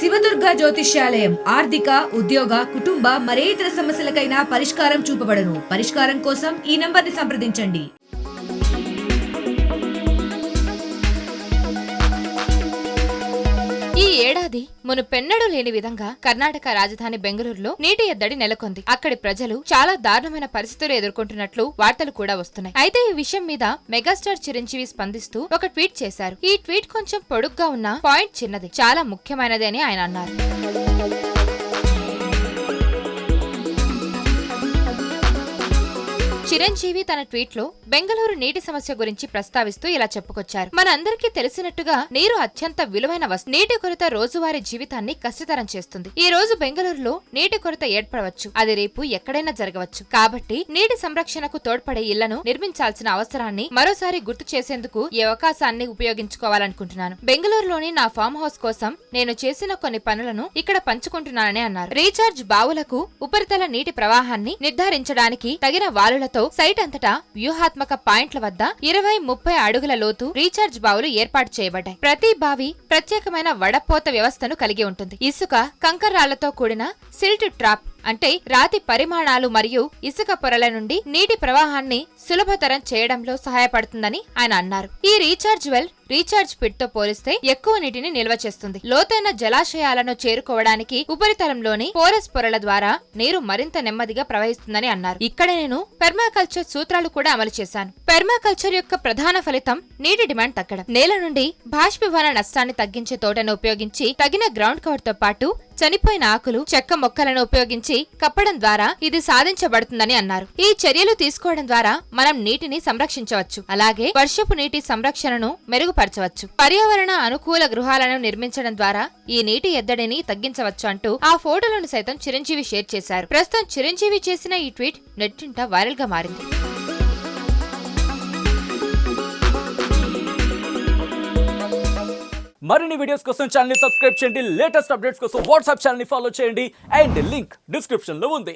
శివదుర్గ జ్యోతిష్యాలయం ఆర్థిక, ఉద్యోగ, కుటుంబ మరే ఇతర సమస్యలకైనా పరిష్కారం చూపబడను. పరిష్కారం కోసం ఈ నంబర్ని సంప్రదించండి. ఈ ఏడాది మునుపెన్నడూ లేని విధంగా కర్ణాటక రాజధాని బెంగళూరులో నీటి ఎద్దడి నెలకొంది. అక్కడి ప్రజలు చాలా దారుణమైన పరిస్థితులు ఎదుర్కొంటున్నట్లు వార్తలు కూడా వస్తున్నాయి. అయితే ఈ విషయం మీద మెగాస్టార్ చిరంజీవి స్పందిస్తూ ఒక ట్వీట్ చేశారు. ఈ ట్వీట్ కొంచెం పొడుగ్గా ఉన్న పాయింట్ చిన్నది, చాలా ముఖ్యమైనది అని ఆయన అన్నారు. చిరంజీవి తన ట్వీట్ లో బెంగళూరు నీటి సమస్య గురించి ప్రస్తావిస్తూ ఇలా చెప్పుకొచ్చారు. మనందరికీ తెలిసినట్టుగా నీరు అత్యంత విలువైన వస్తువు. నీటి కొరత రోజువారీ జీవితాన్ని కష్టతరం చేస్తుంది. ఈ రోజు బెంగళూరులో నీటి కొరత ఏర్పడవచ్చు, అది రేపు ఎక్కడైనా జరగవచ్చు. కాబట్టి నీటి సంరక్షణకు తోడ్పడే ఇళ్లను నిర్మించాల్సిన అవసరాన్ని మరోసారి గుర్తు చేసేందుకు ఈ అవకాశాన్ని ఉపయోగించుకోవాలనుకుంటున్నాను. బెంగళూరులోని నా ఫామ్ హౌస్ కోసం నేను చేసిన కొన్ని పనులను ఇక్కడ పంచుకుంటున్నానని అన్నారు. రీఛార్జ్ బావులకు ఉపరితల నీటి ప్రవాహాన్ని నిర్ధారించడానికి తగిన వాలులతో సైట్ అంతటా వ్యూహాత్మక పాయింట్ల వద్ద 20-30 అడుగుల లోతు రీఛార్జ్ బావులు ఏర్పాటు చేయబడ్డాయి. ప్రతి బావి ప్రత్యేకమైన వడపోత వ్యవస్థను కలిగి ఉంటుంది. ఇసుక, కంకర్రాళ్లతో కూడిన సిల్ట్ ట్రాప్ అంటే రాతి పరిమాణాలు మరియు ఇసుక పొరల నుండి నీటి ప్రవాహాన్ని సులభతరం చేయడంలో సహాయపడుతుందని ఆయన అన్నారు. ఈ రీఛార్జ్ వెల్ రీఛార్జ్ పిట్ తో పోలిస్తే ఎక్కువ నీటిని నిల్వ చేస్తుంది. లోతైన జలాశయాలను చేరుకోవడానికి ఉపరితలంలోని పోరస్ పొరల ద్వారా నీరు మరింత నెమ్మదిగా ప్రవహిస్తుందని అన్నారు. ఇక్కడ నేను పెర్మాకల్చర్ సూత్రాలు కూడా అమలు చేశాను. పెర్మాకల్చర్ యొక్క ప్రధాన ఫలితం నీటి డిమాండ్ తగ్గడం. నేల నుండి బాష్పీభవన నష్టాన్ని తగ్గించే తోటను ఉపయోగించి తగిన గ్రౌండ్ కవర్ తో పాటు చనిపోయిన ఆకులు, చెక్క మొక్కలను ఉపయోగించి కప్పడం ద్వారా ఇది సాధించబడుతుందని అన్నారు. ఈ చర్యలు తీసుకోవడం ద్వారా మనం నీటిని సంరక్షించవచ్చు, అలాగే వర్షపు నీటి సంరక్షణను మెరుగుపరచవచ్చు. పర్యావరణ అనుకూల గృహాలను నిర్మించడం ద్వారా ఈ నీటి ఎద్దడిని తగ్గించవచ్చు అంటూ ఆ ఫోటోలను సైతం చిరంజీవి షేర్ చేశారు. ప్రస్తుతం చిరంజీవి చేసిన ఈ ట్వీట్ నెట్టింట వైరల్ గా మారింది. మరిన్ని వీడియోస్ కోసం ఛానల్ ని సబ్స్క్రైబ్ చేయండి. లేటెస్ట్ అప్డేట్స్ కోసం వాట్సాప్ ఛానల్ ని ఫాలో చేయండి. అండ్ లింక్ డిస్క్రిప్షన్ లో ఉంది.